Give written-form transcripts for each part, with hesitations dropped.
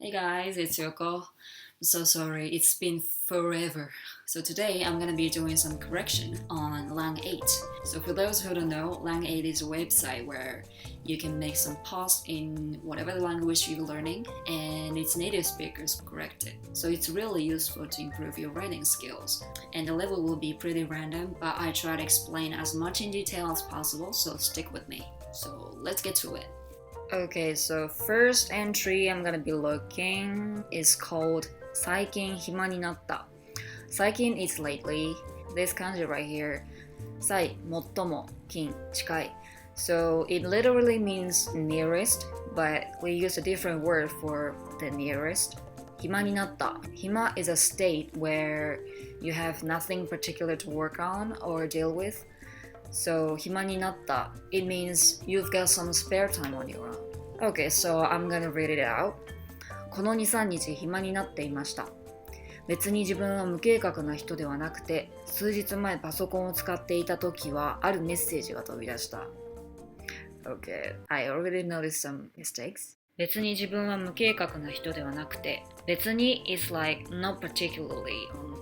Hey guys, it's Yoko. I'm so sorry, it's been forever. So today I'm gonna be doing some correction on Lang 8. So for those who don't know, Lang 8 is a website where you can make some posts in whatever language you're learning and its native speakers correct it. So it's really useful to improve your writing skills. And the level will be pretty random, but I try to explain as much in detail as possible, so stick with me. So let's get to it. Okay, so first entry I'm gonna be looking is called 最近暇になった。最近 is lately. This kanji right here. 最最も近近い. So it literally means nearest, but we use a different word for the nearest. 暇になった. Hima is a state where you have nothing particular to work on or deal with. So 暇になった it means you've got some spare time on your own. Okay, so I'm gonna read it out. この2、3日暇になっていました。別に自分は無計画な人ではなくて、数日前パソコンを使っていた時はあるメッセージが飛び出した。Okay, I already noticed some mistakes. 別に自分は無計画な人ではなくて、別に is like not particularly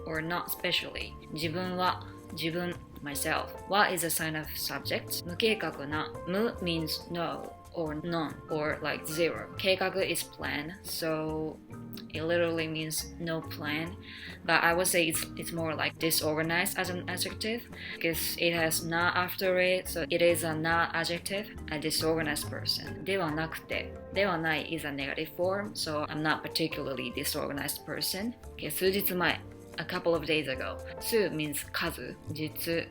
or not specially. 自分は自分myself. What is a sign of subject? 無計画な無 means no or none or like zero. 計画 is plan, so it literally means no plan. But I would say it's more like disorganized as an adjective because it has not after it, so it is a not adjective, a disorganized person. ではなくて、ではない is a negative form, so I'm not particularly disorganized person. Okay, 数日前. A couple of days ago. 数 means 数、日、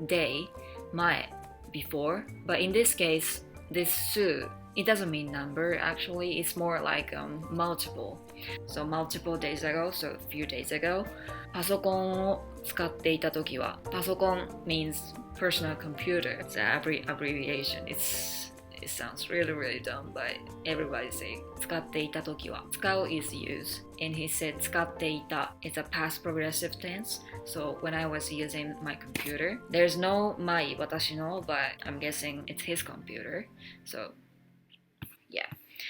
day, 前、before. But in this case, this 数, it doesn't mean number actually. It's more like multiple. So multiple days ago, so a few days ago. パソコンを使っていた時は、パソコン means personal computer. It's an abbreviation. It sounds really dumb, but everybody say 使っていた時は使う is use, and he said 使っていた is a past progressive tense. So when I was using my computer, there's no my 私の but I'm guessing it's his computer. So yeah.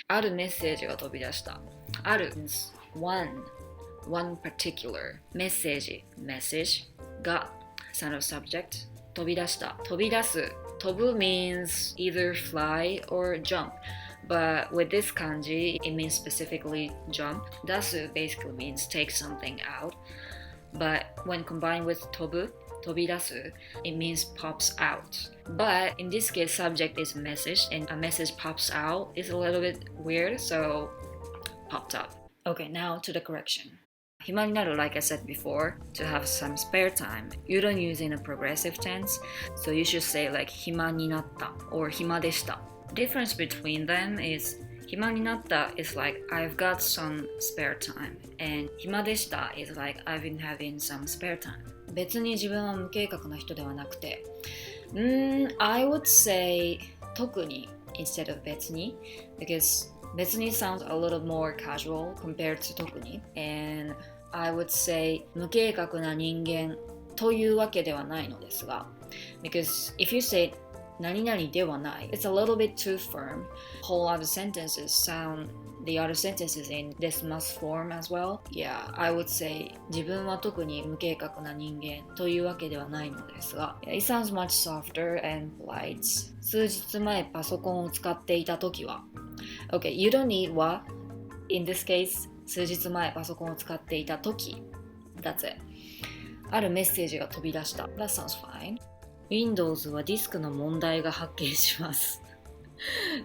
あるメッセージが飛び出した。ある means one particular メッセージ message が son of subject 飛び出した飛び出す飛ぶ means either fly or jump, but with this kanji it means specifically jump. 出す basically means take something out, but when combined with 飛ぶ飛び出す it means pops out. But in this case subject is message and a message pops out is a little bit weird, so popped up. Okay, now to the correction. 暇になる like I said before, to have some spare time. You don't use in a progressive tense, so you should say like 暇になった or 暇でした. Difference between them is 暇になった is like I've got some spare time, and 暇でした is like I've been having some spare time. 別に自分は無計画な人ではなくて、I would say 特に instead of 別に because 別に sounds a little more casual compared to 特に and I would say 無計画な人間というわけではないのですが because if you say 何々ではない it's a little bit too firm. Whole other sentences sound the other sentences in this must form as well. Yeah, I would say 自分は特に無計画な人間というわけではないのですが It sounds much softer and polite. 数日前パソコンを使っていた時はOkay, you don't need what. In this case, 数日前パソコンを使っていた時 That's it. あるメッセージが飛び出した That sounds fine. Windows はディスクの問題が発見します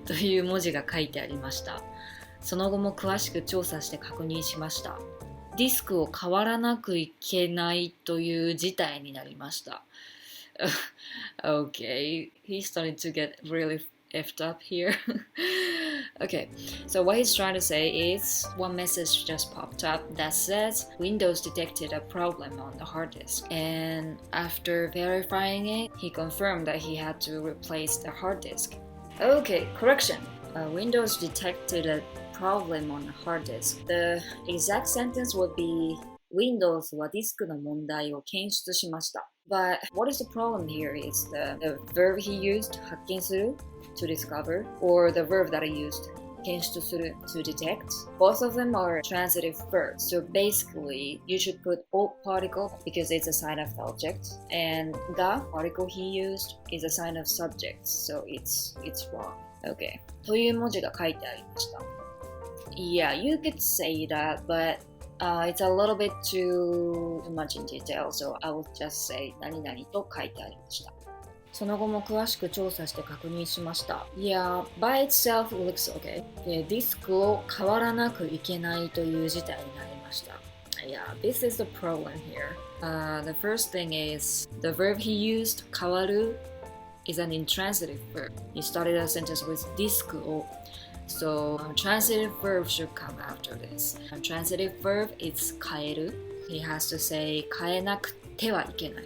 という文字が書いてありました。その後も詳しく調査して確認しました。ディスクを変わらなくいけないという事態になりました。Okay, he's starting to get really effed up here. Okay, so what he's trying to say is one message just popped up that says Windows detected a problem on the hard disk, and after verifying it, he confirmed that he had to replace the hard disk. Okay, correction. Windows detected a problem on the hard disk. The exact sentence would be Windows はディスクの問題を検出しました。But what is the problem here is the verb he used, 発見する to discover, or the verb that I used, 検出する to detect. Both of them are transitive verbs. So basically, you should put o particle because it's a sign of the object. And the particle he used is a sign of subject. So it's wrong. Okay. という文字が書いてありました。Yeah, you could say that, but it's a little bit too much in detail. So I would just say 何々と書いてありました。その後も詳しく調査して確認しました。Yeah, by itself looks okay. で、ディスクを変わらなくいけないという事態になりました。Yeah, this is the problem here. The first thing is the verb he used, 変わる, is an intransitive verb. He started a sentence with ディスクを. So transitive verb should come after this. A transitive verb is 変える. He has to say 変えなくてはいけない。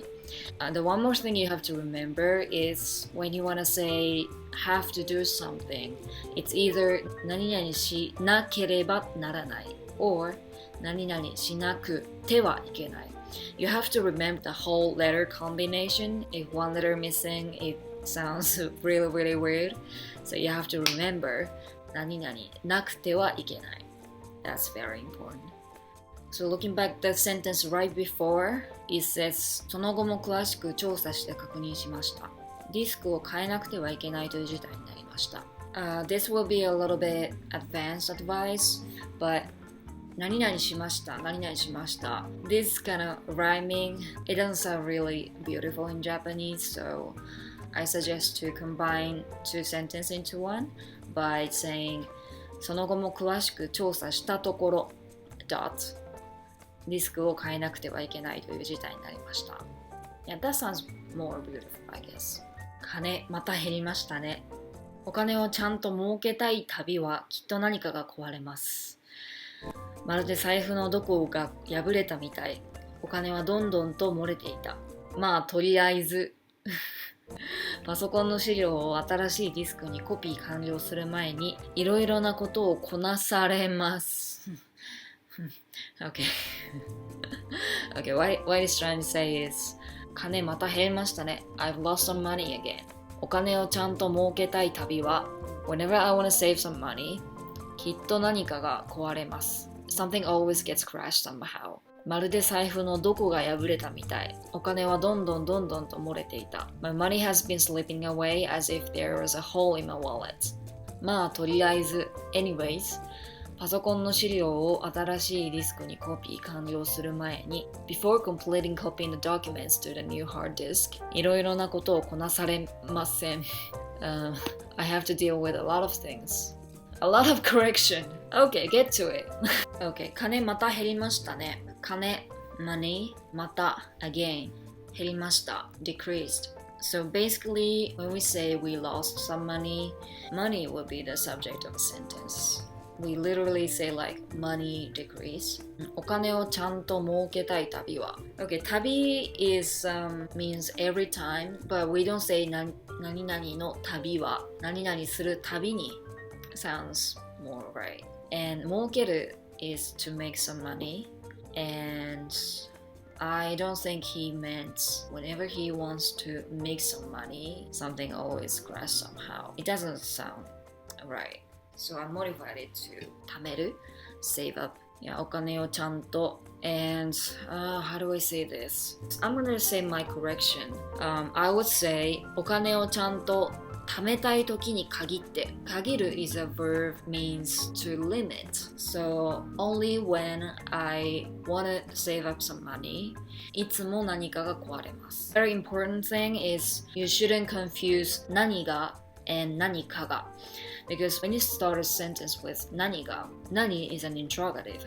The one more thing you have to remember is when you want to say have to do something, it's either 何々しなければならない or 何々しなくてはいけない. You have to remember the whole letter combination. If one letter missing, it sounds really, really weird. So you have to remember 何々なくてはいけない. That's very important. So looking back the sentence right before, it says その後も詳しく調査して確認しました。ディスクを変えなくてはいけないという事態になりました。This will be a little bit advanced advice, but 何々しました、何々しました。This kind of rhyming, it doesn't sound really beautiful in Japanese, so I suggest to combine two sentences into one by saying その後も詳しく調査したところ dotディスクを変えなくてはいけないという事態になりました。Yeah, that sounds more beautiful, I guess. 金また減りましたね。お金をちゃんと儲けたい旅はきっと何かが壊れます。まるで財布のどこが破れたみたい。お金はどんどんと漏れていた。まあとりあえずパソコンの資料を新しいディスクにコピー完了する前にいろいろなことをこなされます。Okay. Okay, what he's trying to say is 金また減りましたね。I've lost some money again. お金をちゃんと儲けたい旅は Whenever I want to save some money きっと何かが壊れます。Something always gets crashed somehow. まるで財布のどこが破れたみたい。お金はどんどんと漏れていた。My money has been slipping away as if there was a hole in my wallet. まあとりあえず Anywaysパソコンの資料を新しいディスクにコピー完了する前に Before completing copying the documents to the new hard disk いろいろなことをこなされません、I have to deal with a lot of things A lot of correction Okay, get to it Okay, 金また減りましたね金 money また again 減りました decreased So basically when we say we lost some money will be the subject of the sentence.We literally say like money decrease. お金をちゃんと儲けたい旅は。Okay, 旅 is means every time, but we don't say 何々の旅は。何々する旅に sounds more right. And 儲ける is to make some money. And I don't think he meant whenever he wants to make some money, something always crashes somehow. It doesn't sound right.So I modified it to 貯める save up いやお金をちゃんと and how do I say this? I'm gonna say my correction. I would say お金をちゃんと貯めたい時に限って限る is a verb means to limit. So only when I want to save up some money いつも何かが壊れます Very important thing is you shouldn't confuse 何がand 何かがBecause when you start a sentence with 何が Nani is an interrogative.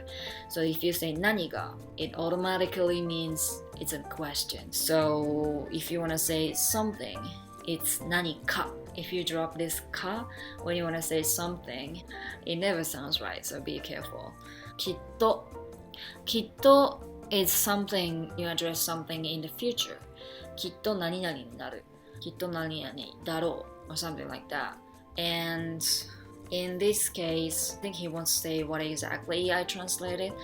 So if you say 何が it automatically means it's a question. So if you want to say something, it's 何か If you drop this か when you want to say something, it never sounds right. So be careful. きっと is something you address something in the future. きっと何々になるきっと何々だろう or something like that.And In this case, I think he wants to say what exactly I translated.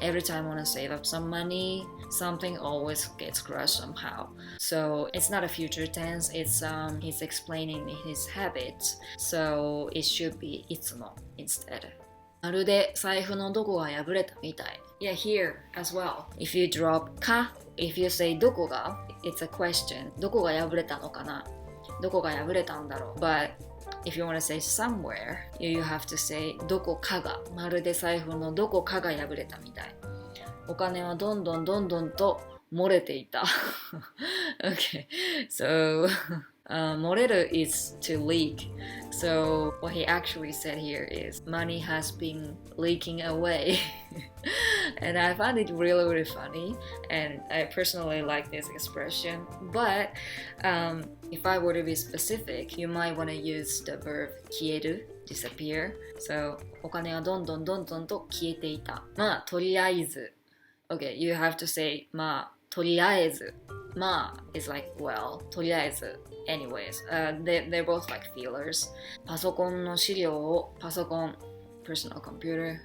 Every time I want to save up some money, something always gets crushed somehow. So it's not a future tense, it's he's explaining his habits. So it should be いつも instead. まるで財布のどこが破れたみたい. Yeah, here as well. If you drop か if you say どこが it's a question. どこが破れたのかなどこが破れたんだろう But if you want to say somewhere, you have to say どこかがまるで財布のどこかが破れたみたいお金はどんどんと漏れていたOkay, so漏れる is to leak. So what he actually said here is money has been leaking away. And I found it really funny, and I personally like this expression. But if I were to be specific, you might want to use the verb 消える disappear. So お金はどんどんと消えていた。まあとりあえず Okay, you have to say まあとりあえずまあ is like well とりあえず Anyways, they're both like feelers. パソコンの資料をパソコン personal computer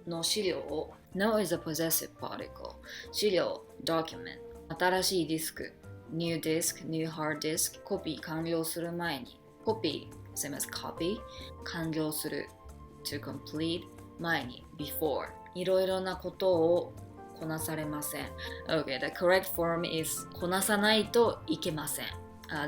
の資料を No is a possessive particle 資料 document 新しいディスク new disk, new hard disk コピー完了する前にコピー same as copy 完了する to complete 前に before いろいろなことをこなされません Okay, the correct form is こなさないといけません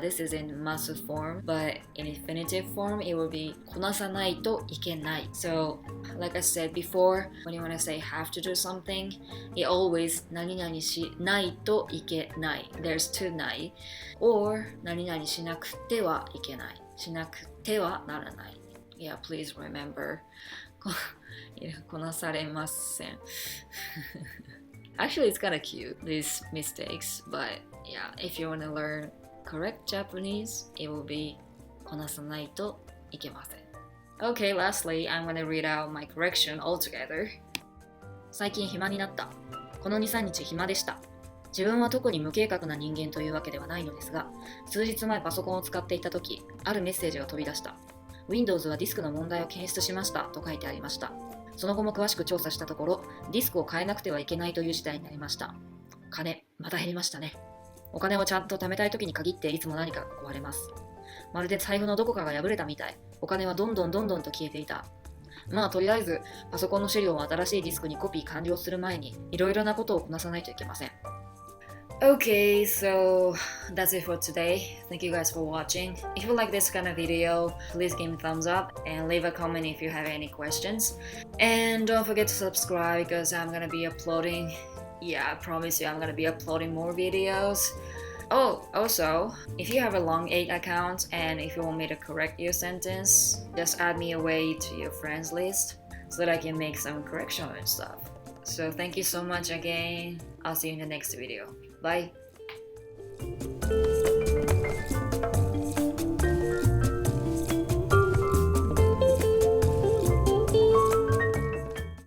This is in massive form, but in infinitive form, it will be こなさないといけない So, like I said before, when you want to say have to do something, it always 何々しないといけない There's two ない Or 何々しなくてはいけないしなくてはならない Yeah, please remember こなされませんActually, it's kind of cute, these mistakes, but yeah, if you want to learn correct Japanese, it will be こなさないといけません Okay, lastly, I'm going to read out my correction altogether 最近暇になったこの 2,3 日暇でした自分は特に無計画な人間というわけではないのですが数日前パソコンを使っていた時あるメッセージが飛び出した Windows はディスクの問題を検出しましたと書いてありましたその後も詳しく調査したところディスクを変えなくてはいけないという事態になりました金また減りましたねお金をちゃんと貯めたい時に限っていつも何かが壊れます。まるで財布のどこかが破れたみたい。お金はどんどんと消えていた。まあとりあえずパソコンの資料を新しいディスクにコピー完了する前にいろいろなことをこなさないといけません。Okay, so that's it for today. Thank you guys for watching. If you like this kind of video, please give me a thumbs up and leave a comment if you have any questions. And don't forget to subscribe because I'm gonna be uploading Yeah, I promise you I'm gonna be uploading more videos. Oh, also, if you have a long 8 account and if you want me to correct your sentence, just add me away to your friends list so that I can make some correction and stuff. So thank you so much again. I'll see you in the next video. Bye.